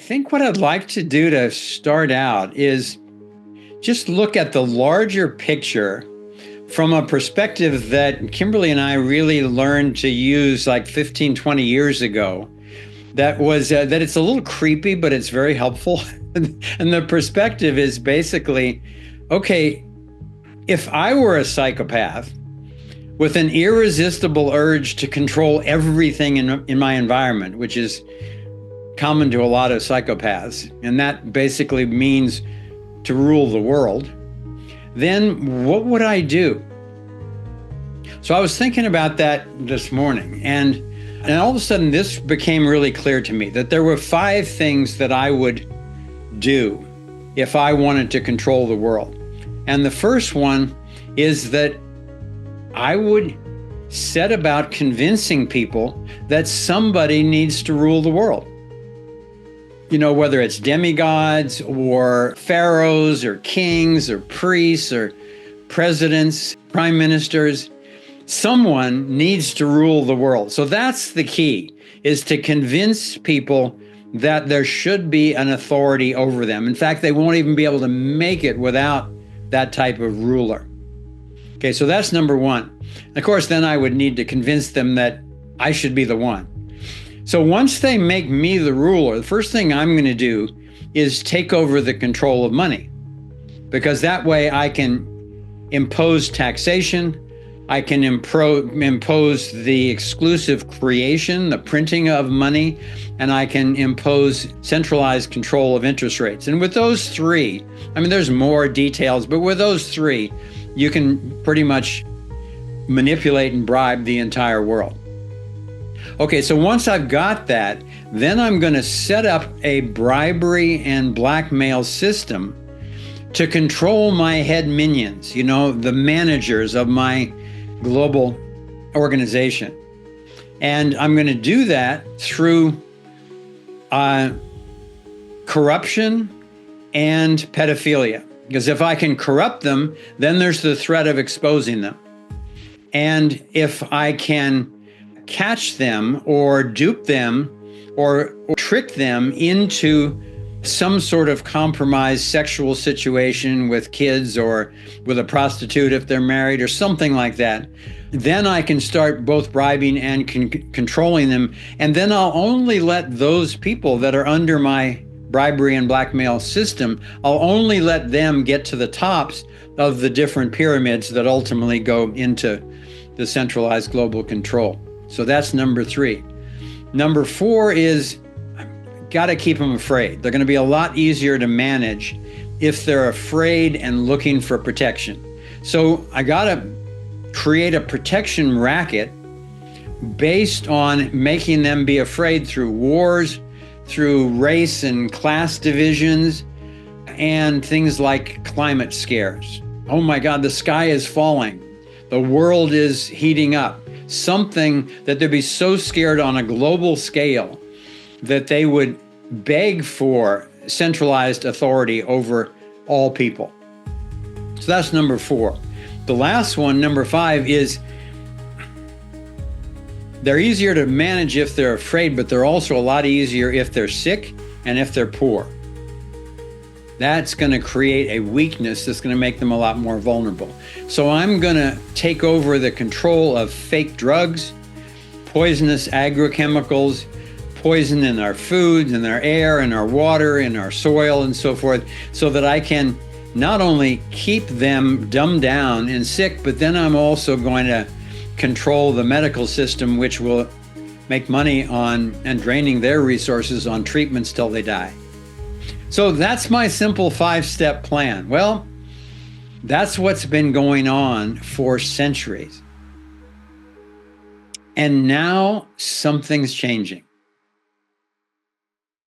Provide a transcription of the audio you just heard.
think what I'd like to do to start out is just look at the larger picture from a perspective that Kimberly and I really learned to use like 15, 20 years ago. That was that it's a little creepy, but it's very helpful. And the perspective is basically, okay, if I were a psychopath with an irresistible urge to control everything in my environment, which is common to a lot of psychopaths, and that basically means to rule the world, then what would I do? So I was thinking about that this morning, and all of a sudden this became really clear to me that there were 5 things that I would do if I wanted to control the world. And the first one is that I would set about convincing people that somebody needs to rule the world. You know, whether it's demigods or pharaohs or kings or priests or presidents, prime ministers, someone needs to rule the world. So that's the key, is to convince people that there should be an authority over them. In fact, they won't even be able to make it without that type of ruler. Okay, so that's number 1. Of course, then I would need to convince them that I should be the one. So once they make me the ruler, the first thing I'm going to do is take over the control of money, because that way I can impose taxation, I can impose the exclusive creation, the printing of money, and I can impose centralized control of interest rates. And with those 3, I mean, there's more details, but with those 3, you can pretty much manipulate and bribe the entire world. Okay, so once I've got that, then I'm going to set up a bribery and blackmail system to control my head minions, you know, the managers of my global organization. And I'm going to do that through corruption and pedophilia. Because if I can corrupt them, then there's the threat of exposing them. And if I can catch them or dupe them or trick them into some sort of compromised sexual situation with kids or with a prostitute if they're married or something like that, then I can start both bribing and controlling them. And then I'll only let those people that are under my bribery and blackmail system, I'll only let them get to the tops of the different pyramids that ultimately go into the centralized global control. So that's number 3. Number 4 is, got to keep them afraid. They're going to be a lot easier to manage if they're afraid and looking for protection. So I got to create a protection racket based on making them be afraid through wars, through race and class divisions, and things like climate scares. Oh my God, the sky is falling. The world is heating up. Something that they'd be so scared on a global scale that they would beg for centralized authority over all people. So that's number 4. The last one, number 5, is they're easier to manage if they're afraid, but they're also a lot easier if they're sick and if they're poor. That's going to create a weakness that's going to make them a lot more vulnerable. So I'm going to take over the control of fake drugs, poisonous agrochemicals, poison in our foods, in our air, in our water, in our soil, and so forth, so that I can not only keep them dumbed down and sick, but then I'm also going to control the medical system, which will make money on and draining their resources on treatments till they die. So that's my simple 5-step plan. Well, that's what's been going on for centuries. And now something's changing.